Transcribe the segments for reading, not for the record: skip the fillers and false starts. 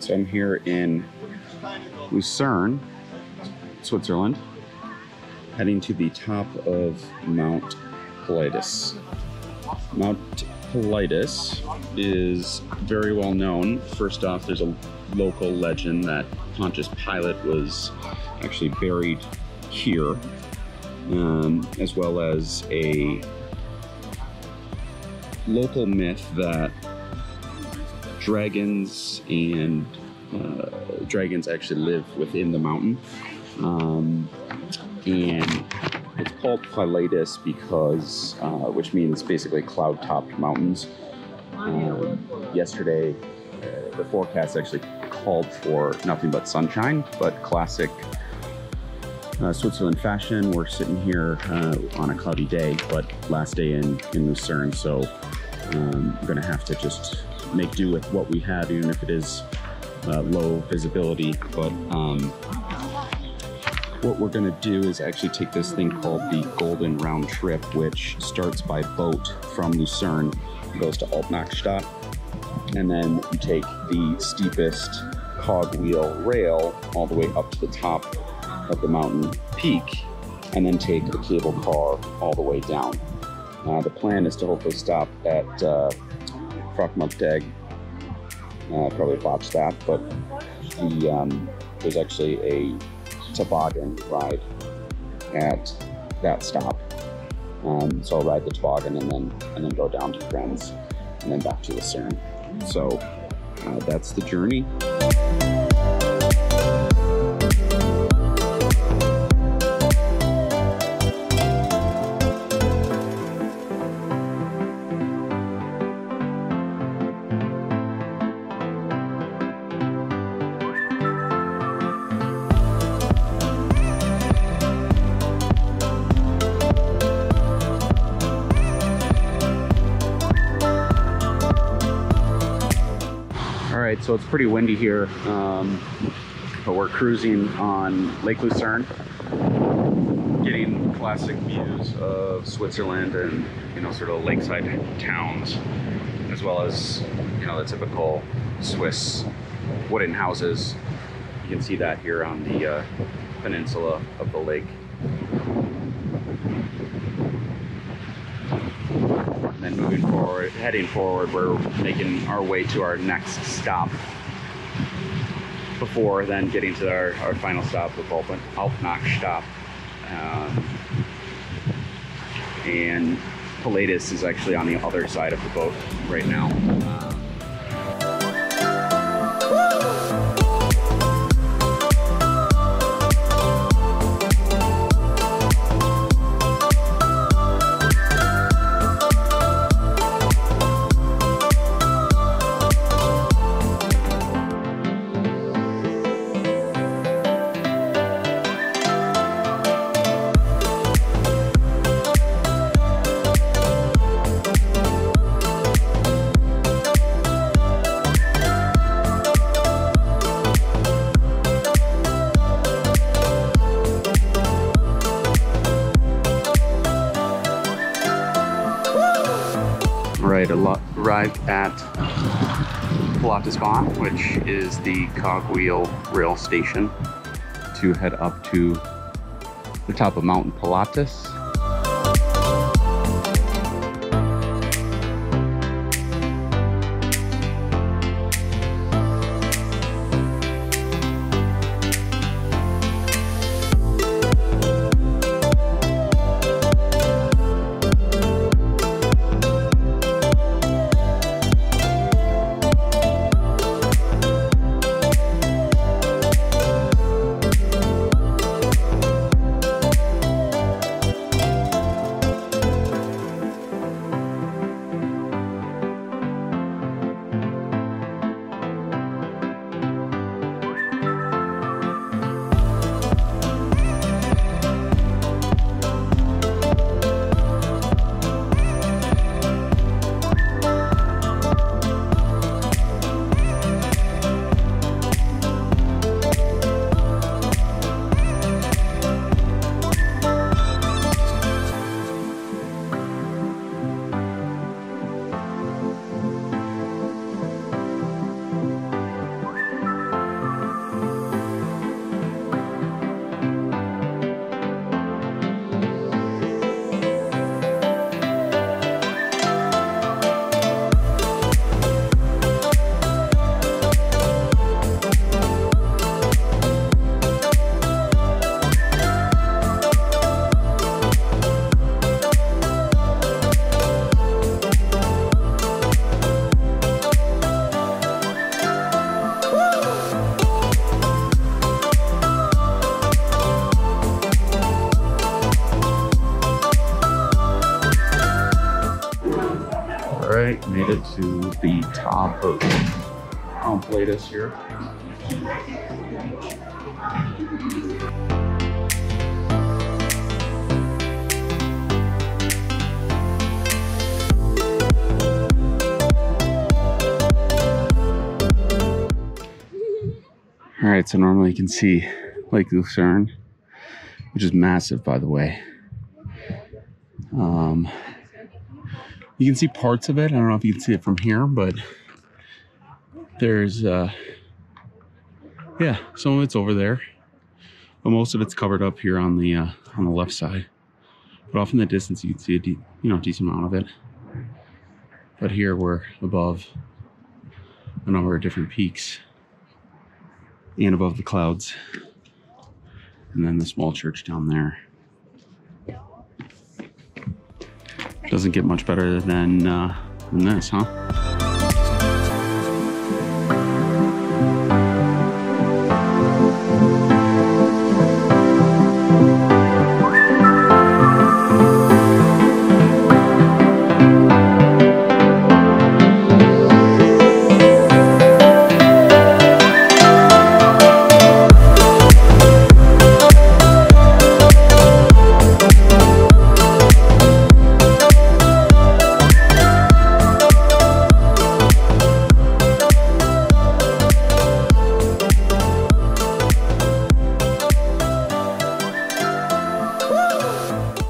So I'm here in Lucerne, Switzerland, heading to the top of Mount Pilatus. Mount Pilatus is very well known. First off, there's a local legend that Pontius Pilot was actually buried here, as well as a local myth that dragons actually live within the mountain. And it's called Pilatus because, which means basically cloud-topped mountains. Yesterday, the forecast actually called for nothing but sunshine, but classic Switzerland fashion, we're sitting here on a cloudy day, but last day in Lucerne, so I'm gonna have to just make do with what we have, even if it is low visibility. But what we're gonna do is actually take this thing called the Golden Round Trip, which starts by boat from Lucerne, goes to Alpnachstad, and then you take the steepest Cogwheel rail all the way up to the top of the mountain peak, and then take the cable car all the way down. The plan is to hopefully stop at probably botched that, but there's actually a toboggan ride at that stop. So I'll ride the toboggan and then go down to Kriens and then back to Lucerne. So that's the journey. Alright, so it's pretty windy here, but we're cruising on Lake Lucerne, getting classic views of Switzerland and, you know, sort of lakeside towns, as well as, you know, the typical Swiss wooden houses. You can see that here on the peninsula of the lake. And then moving forward, heading forward, we're making our way to our next stop before then getting to our final stop of Alpnachstad. And Pilatus is actually on the other side of the boat right now. Arrived at Pilatus, which is the Cogwheel rail station, to head up to the top of Mount Pilatus. right, made it to the top of Mount Pilatus here. All right, so normally you can see Lake Lucerne, which is massive, by the way. You can see parts of it. I don't know if you can see it from here, but there's, yeah, some of it's over there, but most of it's covered up here on the left side. But off in the distance, you can see a decent amount of it. But here we're above a number of different peaks and above the clouds, and then the small church down there. Doesn't get much better than this, huh?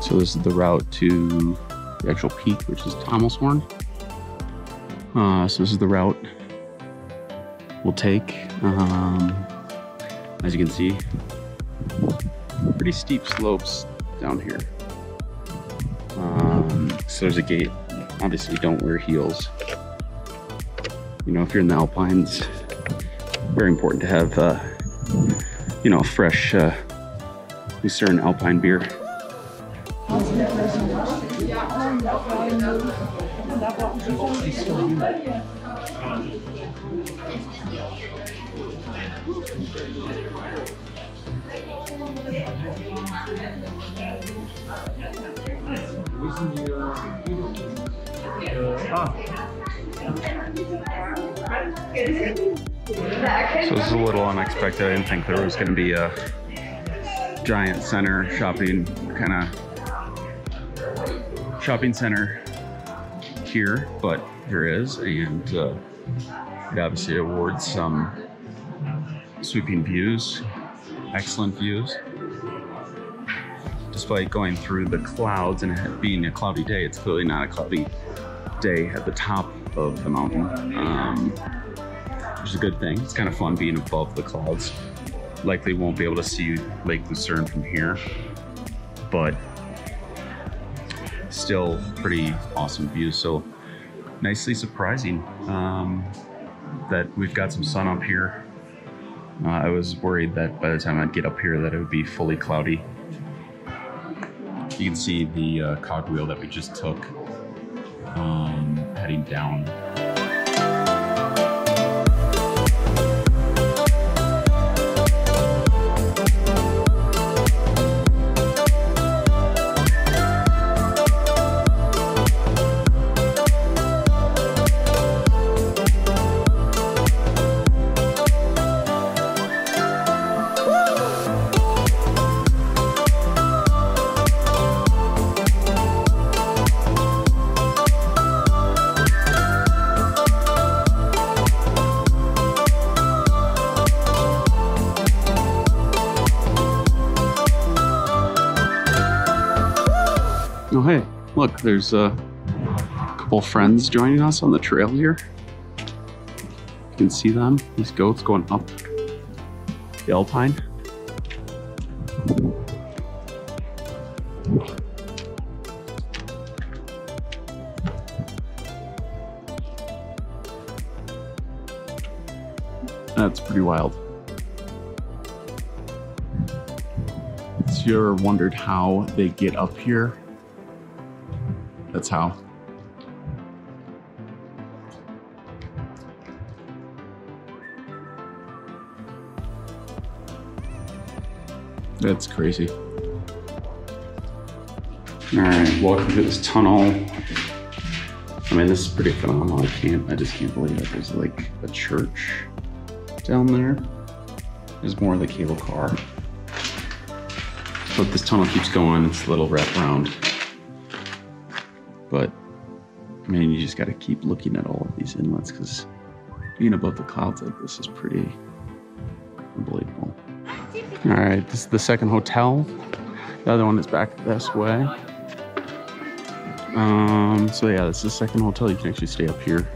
So this is the route to the actual peak, which is Tommelshorn. So this is the route we'll take. As you can see, pretty steep slopes down here. So there's a gate. Obviously, don't wear heels. You know, if you're in the Alpines, very important to have, you know, fresh Lucerne Alpine beer. So this is a little unexpected. I didn't think there was going to be a giant center shopping center here, but there is, and it obviously awards some sweeping views, excellent views. Despite going through the clouds and it being a cloudy day, it's clearly not a cloudy day at the top of the mountain, which is a good thing. It's kind of fun being above the clouds. Likely won't be able to see Lake Lucerne from here, but still pretty awesome views. So nicely surprising that we've got some sun up here. I was worried that by the time I'd get up here that it would be fully cloudy. You can see the cogwheel that we just took heading down. Oh hey, look, there's a couple friends joining us on the trail here. You can see them, these goats going up the Alpine. That's pretty wild. If you ever wondered how they get up here, that's how. That's crazy. All right, walking through this tunnel I mean, this is pretty phenomenal. I just can't believe that there's like a church down there. There's more of the cable car. But this tunnel keeps going, it's a little wraparound. But, I mean, you just gotta keep looking at all of these inlets because being above the clouds like this is pretty unbelievable. All right, this is the second hotel. The other one is back this way. So yeah, this is the second hotel. You can actually stay up here.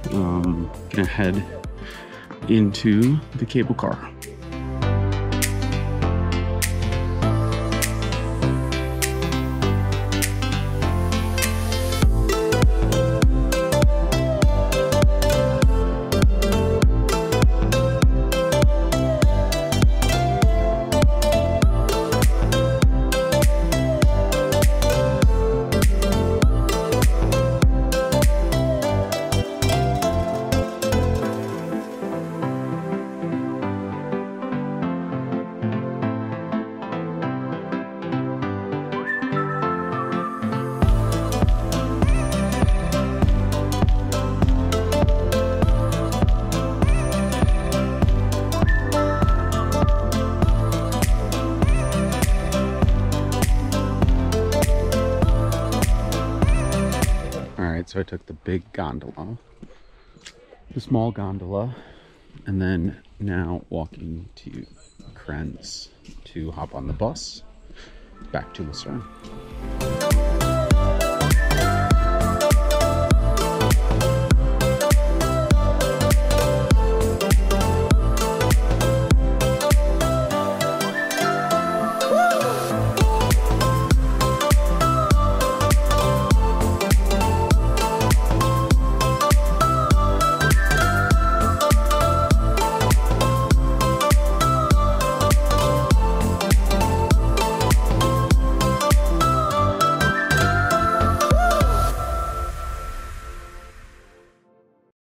Gonna head into the cable car. So I took the big gondola, the small gondola, and then now walking to Kriens to hop on the bus back to Lucerne.